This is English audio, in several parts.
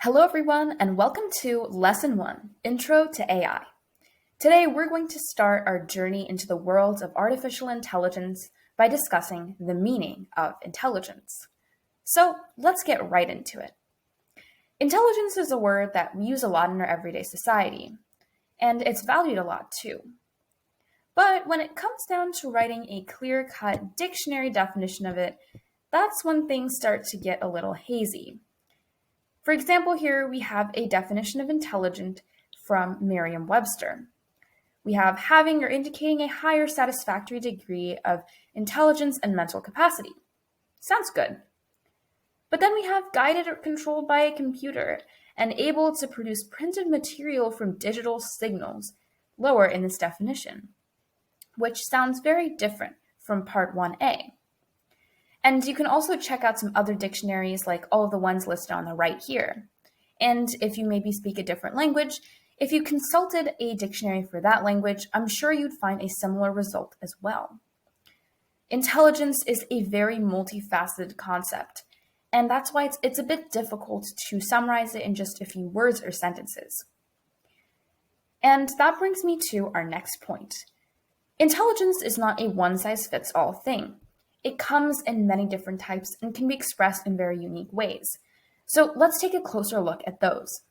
Hello, everyone, and welcome to Lesson 1, Intro to AI. Today, we're going to start our journey into the world of artificial intelligence by discussing the meaning of intelligence. So, let's get right into it. Intelligence is a word that we use a lot in our everyday society, and it's valued a lot too. But when it comes down to writing a clear-cut dictionary definition of it, that's when things start to get a little hazy. For example, here we have a definition of intelligent from Merriam-Webster. We have having or indicating a higher satisfactory degree of intelligence and mental capacity. Sounds good. But then we have guided or controlled by a computer and able to produce printed material from digital signals, lower in this definition, which sounds very different from Part 1A. And you can also check out some other dictionaries like all of the ones listed on the right here. And if you maybe speak a different language, if you consulted a dictionary for that language, I'm sure you'd find a similar result as well. Intelligence is a very multifaceted concept, and that's why it's a bit difficult to summarize it in just a few words or sentences. And that brings me to our next point. Intelligence is not a one-size-fits-all thing. It comes in many different types and can be expressed in very unique ways. So let's take a closer look at those.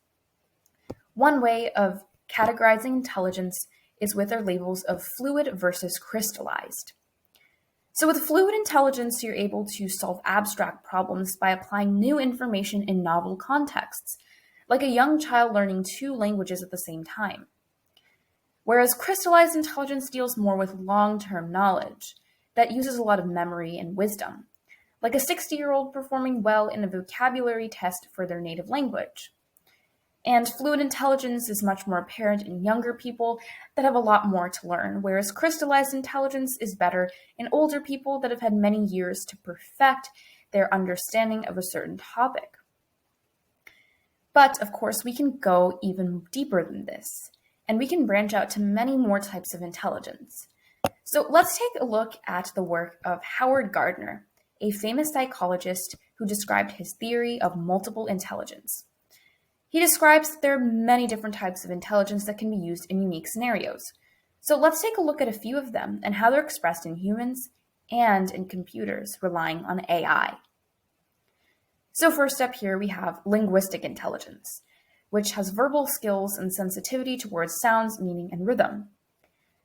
One way of categorizing intelligence is with our labels of fluid versus crystallized. So with fluid intelligence, you're able to solve abstract problems by applying new information in novel contexts, like a young child learning two languages at the same time. Whereas crystallized intelligence deals more with long-term knowledge that uses a lot of memory and wisdom, like a 60-year-old performing well in a vocabulary test for their native language. And fluid intelligence is much more apparent in younger people that have a lot more to learn, whereas crystallized intelligence is better in older people that have had many years to perfect their understanding of a certain topic. But of course, we can go even deeper than this, and we can branch out to many more types of intelligence. So let's take a look at the work of Howard Gardner, a famous psychologist who described his theory of multiple intelligence. He describes that there are many different types of intelligence that can be used in unique scenarios. So let's take a look at a few of them and how they're expressed in humans and in computers relying on AI. So first up here we have linguistic intelligence, which has verbal skills and sensitivity towards sounds, meaning, and rhythm.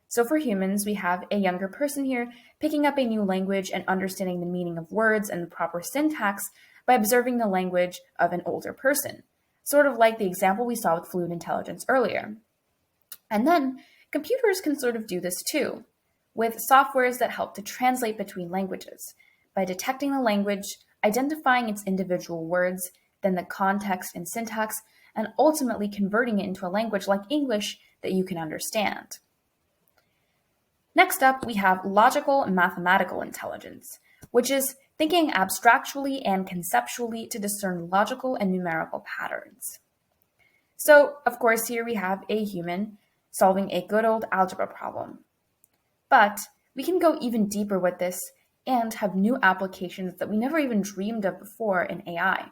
So for humans, we have a younger person here picking up a new language and understanding the meaning of words and the proper syntax by observing the language of an older person, sort of like the example we saw with fluid intelligence earlier. And then computers can sort of do this too, with softwares that help to translate between languages by detecting the language, identifying its individual words, then the context and syntax, and ultimately converting it into a language like English that you can understand. Next up, we have logical and mathematical intelligence, which is thinking abstractually and conceptually to discern logical and numerical patterns. So, of course, here we have a human solving a good old algebra problem. But we can go even deeper with this and have new applications that we never even dreamed of before in AI.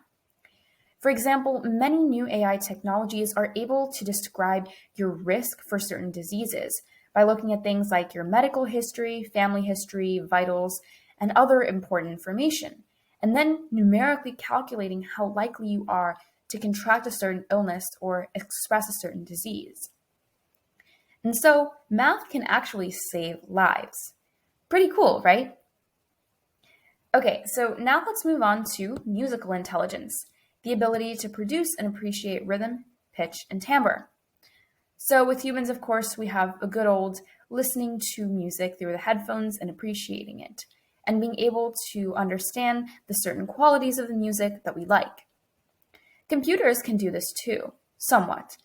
For example, many new AI technologies are able to describe your risk for certain diseases by looking at things like your medical history, family history, vitals, and other important information, and then numerically calculating how likely you are to contract a certain illness or express a certain disease. And so math can actually save lives. Pretty cool, right? Okay, so now let's move on to musical intelligence, the ability to produce and appreciate rhythm, pitch, and timbre. So with humans, of course, we have a good old listening to music through the headphones and appreciating it, and being able to understand the certain qualities of the music that we like. Computers can do this too, somewhat.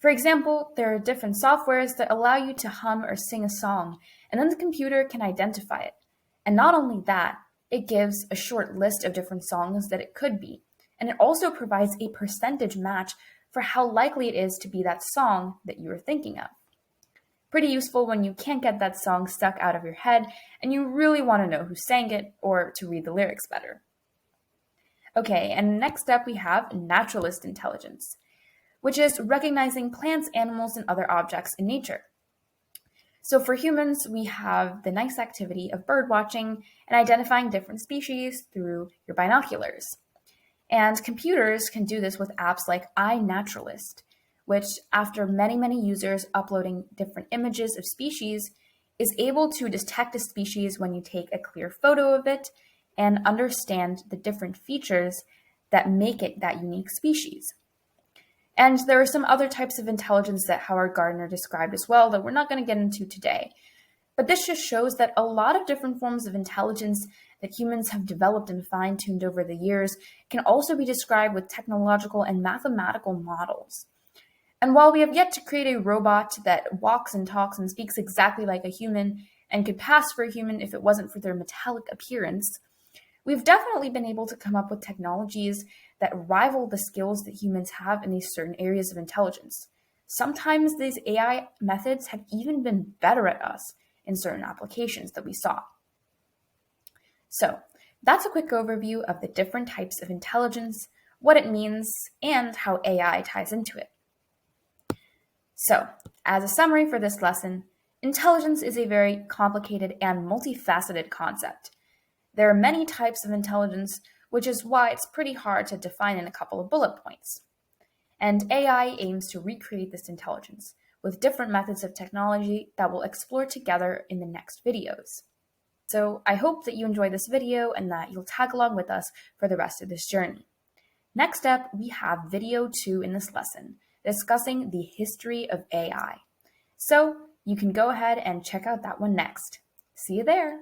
For example, there are different softwares that allow you to hum or sing a song, and then the computer can identify it. And not only that, it gives a short list of different songs that it could be, and it also provides a percentage match for how likely it is to be that song that you are thinking of. Pretty useful when you can't get that song stuck out of your head and you really want to know who sang it or to read the lyrics better. Okay, and next up we have naturalist intelligence, which is recognizing plants, animals, and other objects in nature. So for humans, we have the nice activity of bird watching and identifying different species through your binoculars. And computers can do this with apps like iNaturalist, which, after many, many users uploading different images of species, is able to detect a species when you take a clear photo of it and understand the different features that make it that unique species. And there are some other types of intelligence that Howard Gardner described as well that we're not going to get into today. But this just shows that a lot of different forms of intelligence that humans have developed and fine-tuned over the years can also be described with technological and mathematical models. And while we have yet to create a robot that walks and talks and speaks exactly like a human and could pass for a human if it wasn't for their metallic appearance, we've definitely been able to come up with technologies that rival the skills that humans have in these certain areas of intelligence. Sometimes these AI methods have even been better at us in certain applications that we saw. So that's a quick overview of the different types of intelligence, what it means, and how AI ties into it. So, as a summary for this lesson, intelligence is a very complicated and multifaceted concept. There are many types of intelligence, which is why it's pretty hard to define in a couple of bullet points. And AI aims to recreate this intelligence with different methods of technology that we'll explore together in the next videos. So I hope that you enjoyed this video and that you'll tag along with us for the rest of this journey. Next up, we have video 2 in this lesson, discussing the history of AI. So you can go ahead and check out that one next. See you there!